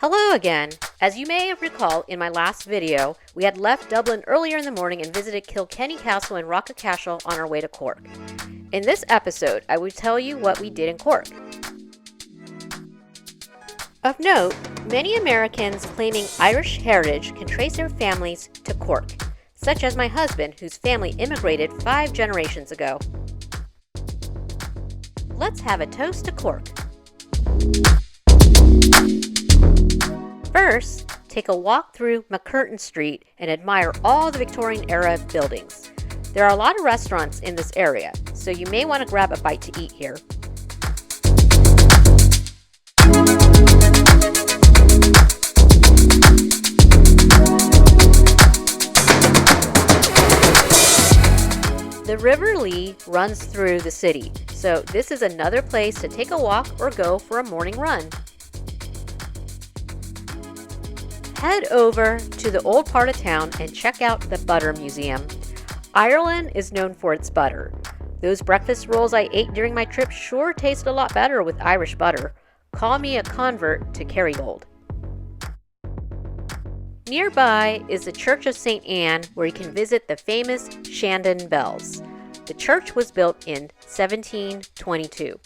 Hello again! As you may have recalled in my last video, we had left Dublin earlier in the morning and visited Kilkenny Castle and Rock Castle on our way to Cork. In this episode, I will tell you what we did in Cork. Of note, many Americans claiming Irish heritage can trace their families to Cork, such as my husband, whose family immigrated 5 generations ago. Let's have a toast to Cork. First, take a walk through McCurtain Street and admire all the Victorian-era buildings. There are a lot of restaurants in this area, so you may want to grab a bite to eat here. The River Lee runs through the city, so this is another place to take a walk or go for a morning run. Head over to the old part of town and check out the Butter Museum. Ireland is known for its butter. Those breakfast rolls I ate during my trip sure taste a lot better with Irish butter. Call me a convert to Kerrygold. Nearby is the Church of St. Anne, where you can visit the famous Shandon bells. The church was built in 1722.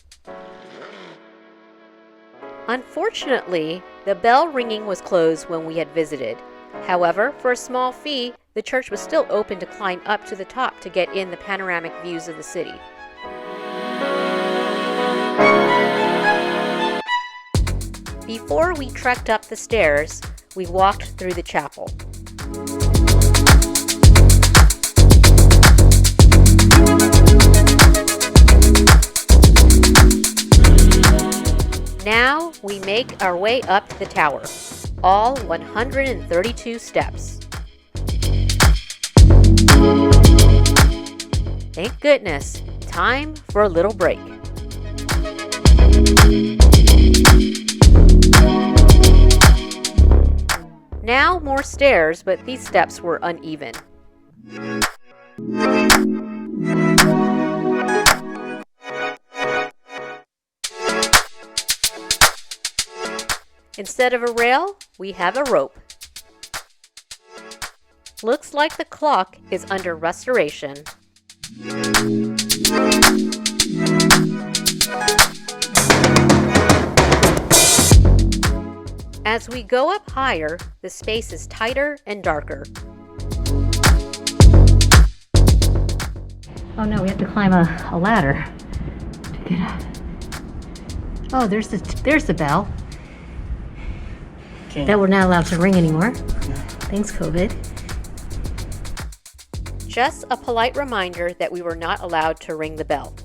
Unfortunately, the bell ringing was closed when we had visited. However, for a small fee, the church was still open to climb up to the top to get in the panoramic views of the city. Before we trekked up the stairs, we walked through the chapel. Now we make our way up the tower, all 132 steps. Thank goodness, time for a little break. Now more stairs, but these steps were uneven. Instead of a rail, we have a rope. Looks like the clock is under restoration. As we go up higher, the space is tighter and darker. Oh no, we have to climb a ladder to get up. Oh, there's the bell. Okay. That we're not allowed to ring anymore. Thanks, COVID. Just a polite reminder that we were not allowed to ring the bell.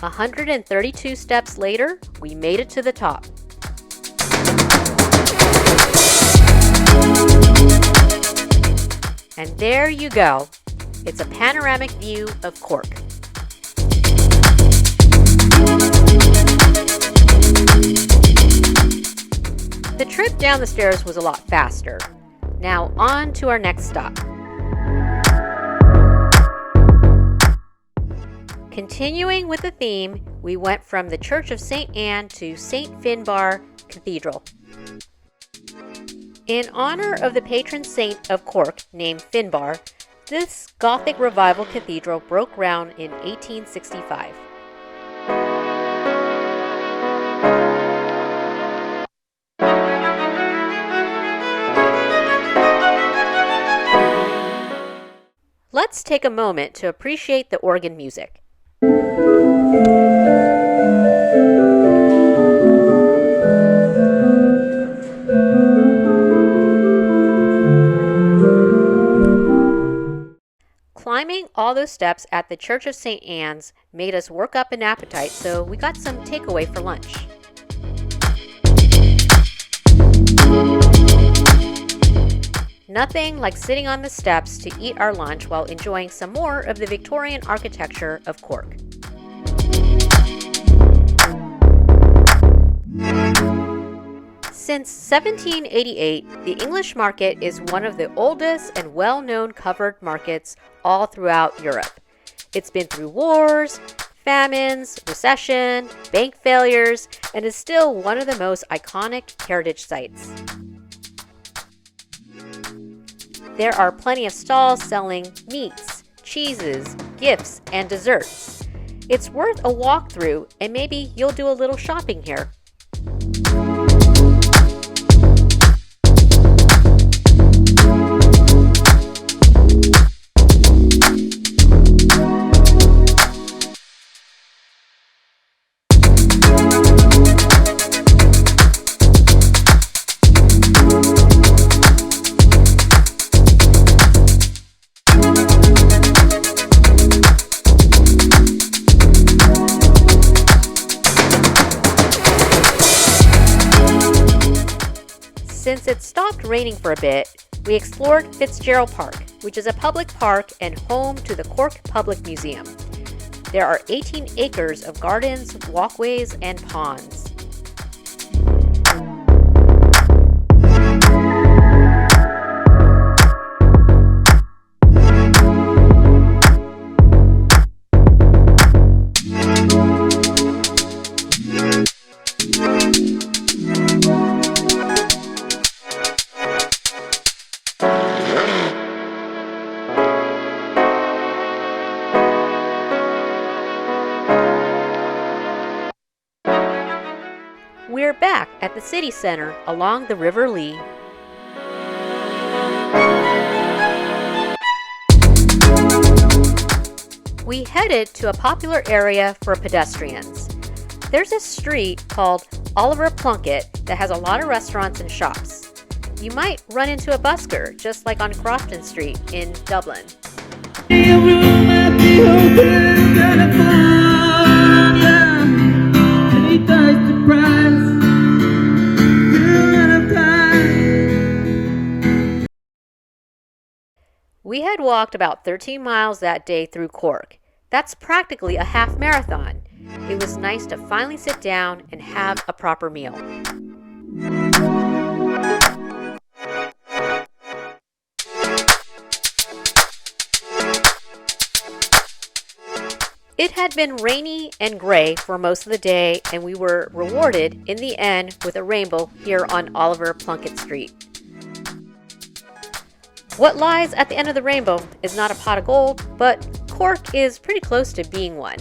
132 steps later, we made it to the top. And there you go. It's a panoramic view of Cork. The trip down the stairs was a lot faster. Now on to our next stop. Continuing with the theme, we went from the Church of St. Anne to St. Finbarr Cathedral. In honor of the patron saint of Cork named Finbarr, this Gothic Revival cathedral broke ground in 1865. Let's take a moment to appreciate the organ music. Climbing all those steps at the Church of St. Anne's made us work up an appetite, so we got some takeaway for lunch. Nothing like sitting on the steps to eat our lunch while enjoying some more of the Victorian architecture of Cork. Since 1788, the English market is one of the oldest and well-known covered markets all throughout Europe. It's been through wars, famines, recession, bank failures, and is still one of the most iconic heritage sites. There are plenty of stalls selling meats, cheeses, gifts, and desserts. It's worth a walk through, and maybe you'll do a little shopping here. Since it stopped raining for a bit, we explored Fitzgerald Park, which is a public park and home to the Cork Public Museum. There are 18 acres of gardens, walkways, and ponds. We're back at the city center along the River Lee. We headed to a popular area for pedestrians. There's a street called Oliver Plunkett that has a lot of restaurants and shops. You might run into a busker, just like on Crofton Street in Dublin. We had walked about 13 miles that day through Cork. That's practically a half marathon. It was nice to finally sit down and have a proper meal. It had been rainy and gray for most of the day, and we were rewarded in the end with a rainbow here on Oliver Plunkett Street. What lies at the end of the rainbow is not a pot of gold, but Cork is pretty close to being one.